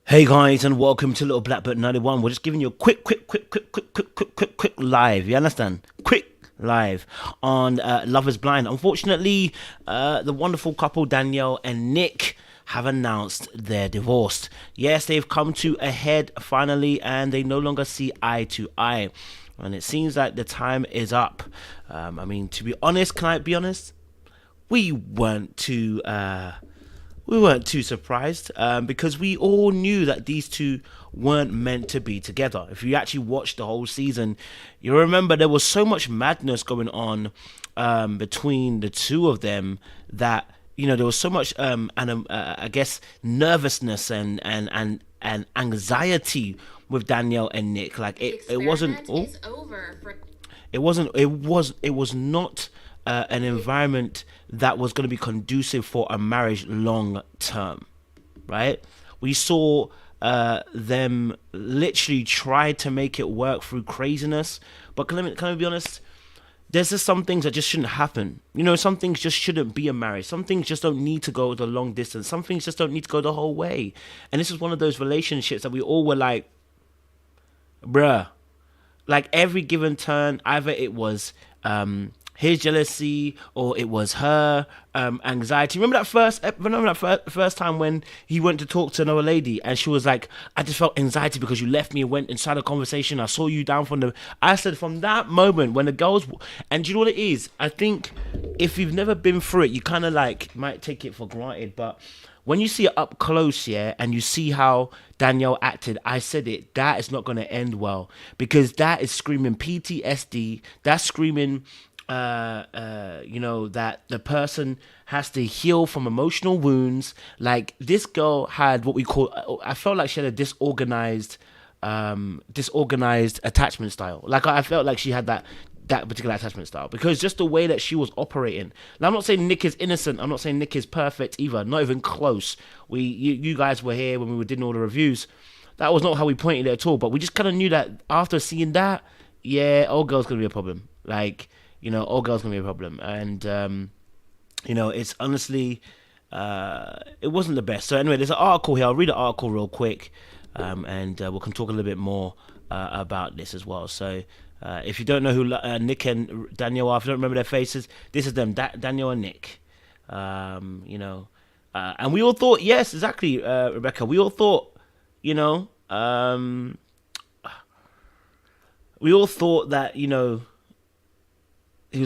Hey guys, and welcome to Little Blackbird 91. We're just giving you a quick live. You understand? Quick live on Love Is Blind. Unfortunately, the wonderful couple Danielle and Nick have announced they're divorced. Yes, they've come to a head finally, and they no longer see eye to eye. And it seems like the time is up. To be honest, can I be honest? We weren't too. We weren't too surprised because we all knew that these two weren't meant to be together. If you actually watched the whole season, you remember there was so much madness going on between the two of them that there was so much I guess nervousness and anxiety with Danielle and Nick. Like it wasn't. Oh, it was not an environment that was going to be conducive for a marriage long term, right? We saw them literally try to make it work through craziness, but can I be honest? There's just some things that just shouldn't happen. Some things just shouldn't be a marriage. Some things just don't need to go the long distance. Some things just don't need to go the whole way. And this is one of those relationships that we all were like, bruh. Like every given turn, either it was his jealousy or it was her anxiety. Remember that first time when he went to talk to another lady and she was like, I just felt anxiety because you left me and went inside a conversation. I saw you down from the. I said from that moment when the girls, and do you know what it is? I think if you've never been through it, you kind of like might take it for granted, but when you see it up close, yeah, and you see how Danielle acted, I said it, that is not going to end well, because that is screaming PTSD. That's screaming that the person has to heal from emotional wounds. Like this girl had what we call, I felt like she had a disorganized attachment style. Like I felt like she had that particular attachment style, because just the way that she was operating. Now, I'm not saying Nick is innocent. I'm not saying Nick is perfect either. Not even close. You guys were here when we were doing all the reviews. That was not how we pointed it at all. But we just kind of knew that after seeing that, yeah, old girl's gonna be a problem. Like, old girl's gonna be a problem. And it's honestly, it wasn't the best. So anyway, there's an article here. I'll read the article real quick, and we can talk a little bit more about this as well. So. If you don't know who Nick and Danielle are, if you don't remember their faces, this is them, Danielle and Nick. And we all thought, yes, exactly, Rebecca. We all thought, we all thought that, he was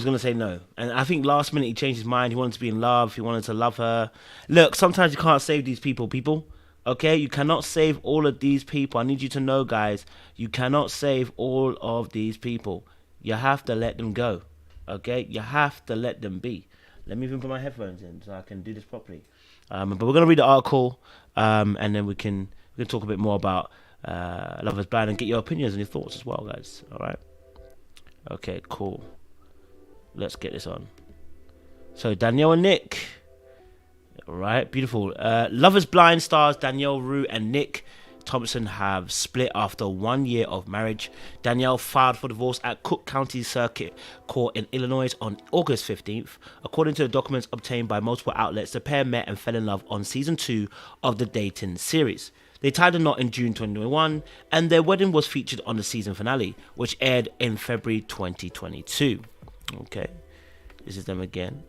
going to say no. And I think last minute he changed his mind. He wanted to be in love. He wanted to love her. Look, sometimes you can't save these people. Okay, you cannot save all of these people. I need you to know, guys, you cannot save all of these people. You have to let them go. Okay, you have to let them be. Let me even put my headphones in so I can do this properly. But we're gonna read the article, and then we can talk a bit more about Love Is Blind and get your opinions and your thoughts as well, guys. All right. Okay, cool. Let's get this on. So Danielle and Nick. All right, beautiful. Love Is Blind stars Danielle, Ruhl, and Nick Thompson have split after 1 year of marriage. Danielle filed for divorce at Cook County Circuit Court in Illinois on August 15th. According to the documents obtained by multiple outlets, the pair met and fell in love on season 2 of the dating series. They tied a knot in June 2021, and their wedding was featured on the season finale, which aired in February 2022. Okay, this is them again.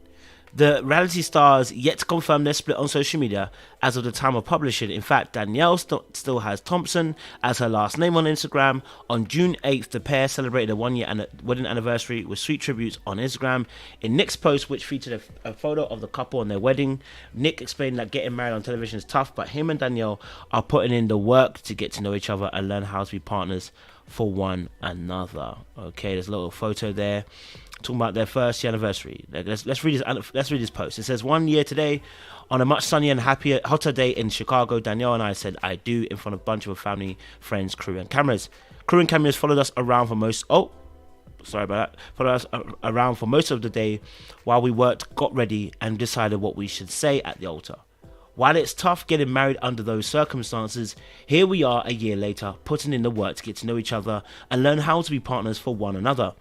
The reality stars yet to confirm their split on social media as of the time of publishing. In fact, Danielle still has Thompson as her last name on Instagram. On June 8th, the pair celebrated a 1 year wedding anniversary with sweet tributes on Instagram. In Nick's post, which featured a photo of the couple on their wedding, Nick explained that getting married on television is tough, but him and Danielle are putting in the work to get to know each other and learn how to be partners for one another. Okay, there's a little photo there talking about their first year anniversary. Let's read this post. It says, 1 year today, on a much sunnier and hotter day in Chicago, Danielle and I said I do in front of a bunch of family, friends, crew and cameras. Crew and cameras followed us around for most around for most of the day while we worked, got ready and decided what we should say at the altar. While it's tough getting married under those circumstances, here we are a year later, putting in the work to get to know each other and learn how to be partners for one another.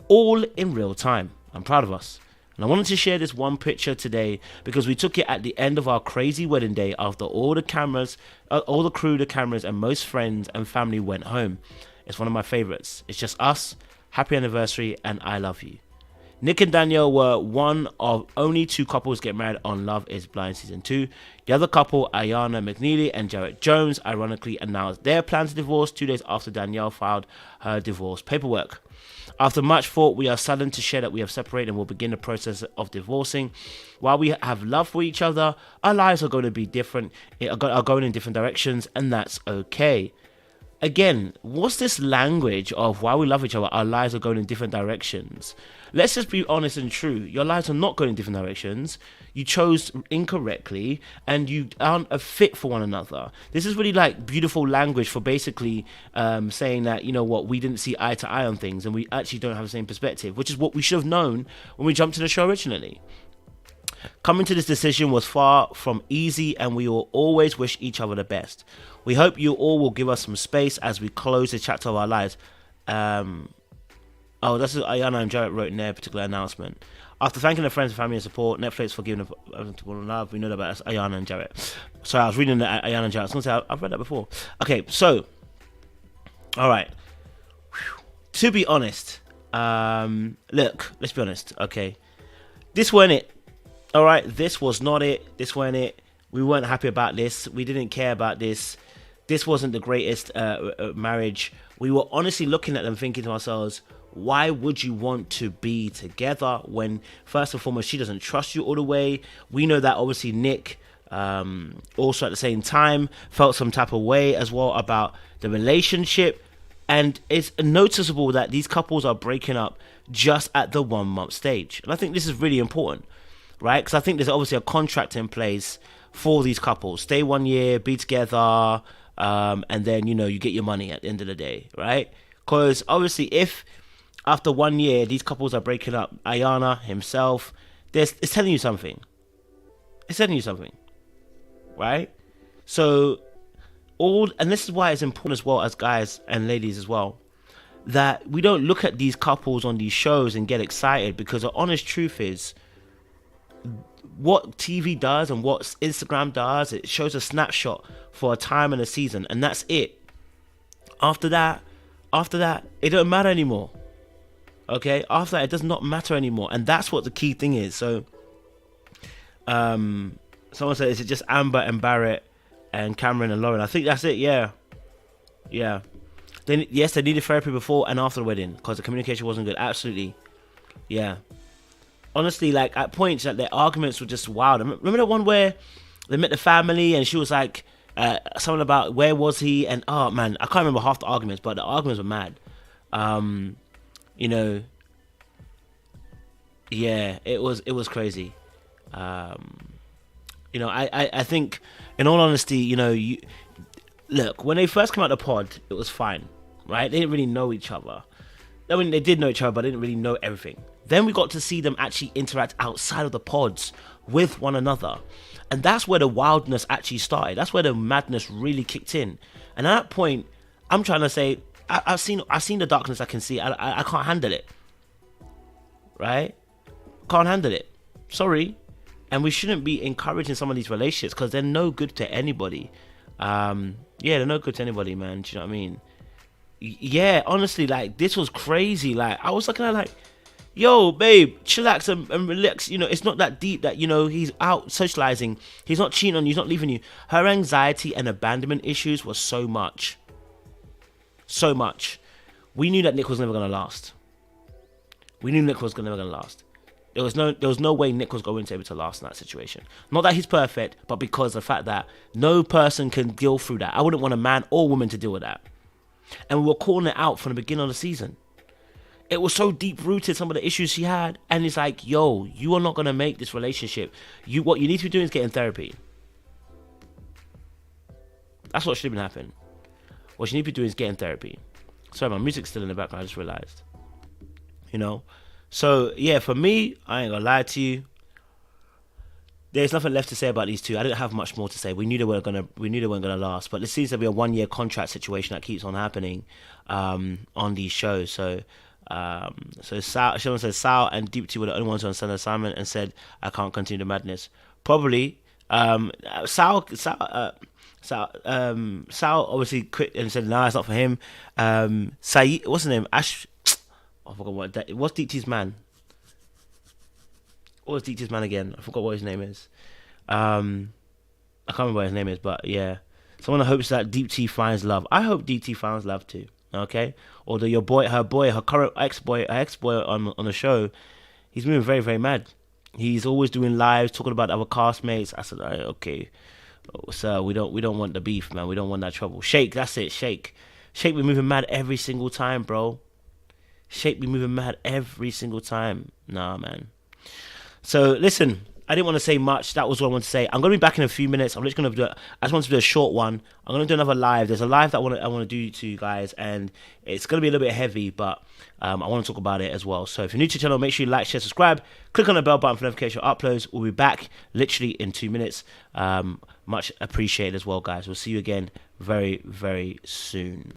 All in real time. I'm proud of us. And I wanted to share this one picture today because we took it at the end of our crazy wedding day after all the cameras, all the crew, the cameras, and most friends and family went home. It's one of my favorites. It's just us, happy anniversary, and I love you. Nick and Danielle were one of only 2 couples get married on Love is Blind Season 2. The other couple, Ayana McNeely and Jarrett Jones, ironically announced their plan to divorce 2 days after Danielle filed her divorce paperwork. After much thought, we are saddened to share that we have separated and will begin the process of divorcing. While we have love for each other, our lives are going to be different, are going in different directions, and that's okay. Again, what's this language of while we love each other, our lives are going in different directions? Let's just be honest and true. Your lives are not going in different directions. You chose incorrectly and you aren't a fit for one another. This is really like beautiful language for basically saying that, you know what, we didn't see eye to eye on things and we actually don't have the same perspective, which is what we should have known when we jumped to the show originally. Coming to this decision was far from easy and we will always wish each other the best. We hope you all will give us some space as we close the chapter of our lives. That's what Ayana and Jarrett wrote in their particular announcement. After thanking their friends and family and support, Netflix for giving them love. We know that about Ayana and Jarrett. Sorry, I was reading the Ayana and Jarrett. I was going to say, I've read that before. Okay, so, all right. To be honest, look, let's be honest, okay. This weren't it. All right, this was not it. This weren't it. We weren't happy about this. We didn't care about this. This wasn't the greatest marriage. We were honestly looking at them thinking to ourselves, why would you want to be together when, first and foremost, she doesn't trust you all the way? We know that obviously Nick also at the same time felt some type of way as well about the relationship. And it's noticeable that these couples are breaking up just at the 1 month stage. And I think this is really important, right? Because I think there's obviously a contract in place for these couples. Stay 1 year, be together, and then, you know, you get your money at the end of the day, right? Because obviously if after 1 year these couples are breaking up, Ayana himself, it's telling you something. It's telling you something, right? So and this is why it's important as well as guys and ladies as well, that we don't look at these couples on these shows and get excited, because the honest truth is what TV does and what Instagram does, it shows a snapshot for a time and a season, and that's it. After that, it don't matter anymore. Okay, after that, it does not matter anymore, and that's what the key thing is. So, someone said, is it just Amber and Barrett and Cameron and Lauren? I think that's it. Yeah. They needed therapy before and after the wedding because the communication wasn't good. Absolutely, yeah. Honestly, like at points, like their arguments were just wild. Remember the one where they met the family and she was like, something about where was he? And oh man, I can't remember half the arguments, but the arguments were mad. You know, yeah, it was crazy. You know, I think, in all honesty, you know, look, when they first came out the pod, it was fine, right? They didn't really know each other. I mean, they did know each other, but they didn't really know everything. Then we got to see them actually interact outside of the pods with one another. And that's where the wildness actually started. That's where the madness really kicked in. And at that point, I'm trying to say, I've seen the darkness I can see. I can't handle it. Right? Can't handle it. Sorry. And we shouldn't be encouraging some of these relationships because they're no good to anybody. Yeah, they're no good to anybody, man. Do you know what I mean? Yeah, honestly, like, this was crazy. Like, I was looking at like, yo, babe, chillax and relax. You know, it's not that deep that, you know, he's out socializing. He's not cheating on you. He's not leaving you. Her anxiety and abandonment issues were so much. So much. We knew that Nick was never going to last. We knew Nick was never going to last. There was no way Nick was going to be able to last in that situation. Not that he's perfect, but because of the fact that no person can deal through that. I wouldn't want a man or woman to deal with that. And we were calling it out from the beginning of the season. It was so deep rooted, some of the issues she had, and it's like, yo, you are not gonna make this relationship. What you need to be doing is getting therapy. That's what should have been happening. What you need to be doing is getting therapy. Sorry, my music's still in the background, I just realized. You know? So yeah, for me, I ain't gonna lie to you. There's nothing left to say about these two. I didn't have much more to say. We knew they weren't gonna last, but it seems to be a 1 year contract situation that keeps on happening on these shows. So So Sean says Sal and Deep T were the only ones on Sunday assignment and said I can't continue the madness. Probably. Sal obviously quit and said nah, it's not for him. Saeed, what's his name? I forgot what's Deep T's man. What was Deep T's man again? I forgot what his name is. I can't remember what his name is, but yeah. Someone hopes that Deep T finds love. I hope Deep T finds love too. Okay, although her current ex-boy on the show, he's moving very, very mad. He's always doing lives talking about other castmates. I said, okay, sir, we don't want the beef, man. We don't want that trouble. Shake, that's it. Shake be moving mad every single time, bro. Shake be moving mad every single time. Nah, man. So listen, I didn't want to say much. That was what I wanted to say. I'm gonna be back in a few minutes. I just want to do a short one. I'm gonna do another live. There's a live that I want to do to you guys, and it's gonna be a little bit heavy, but I want to talk about it as well. So if you're new to the channel, make sure you like, share, subscribe. Click on the bell button for notification uploads. We'll be back literally in 2 minutes. Much appreciated as well, guys. We'll see you again very, very soon.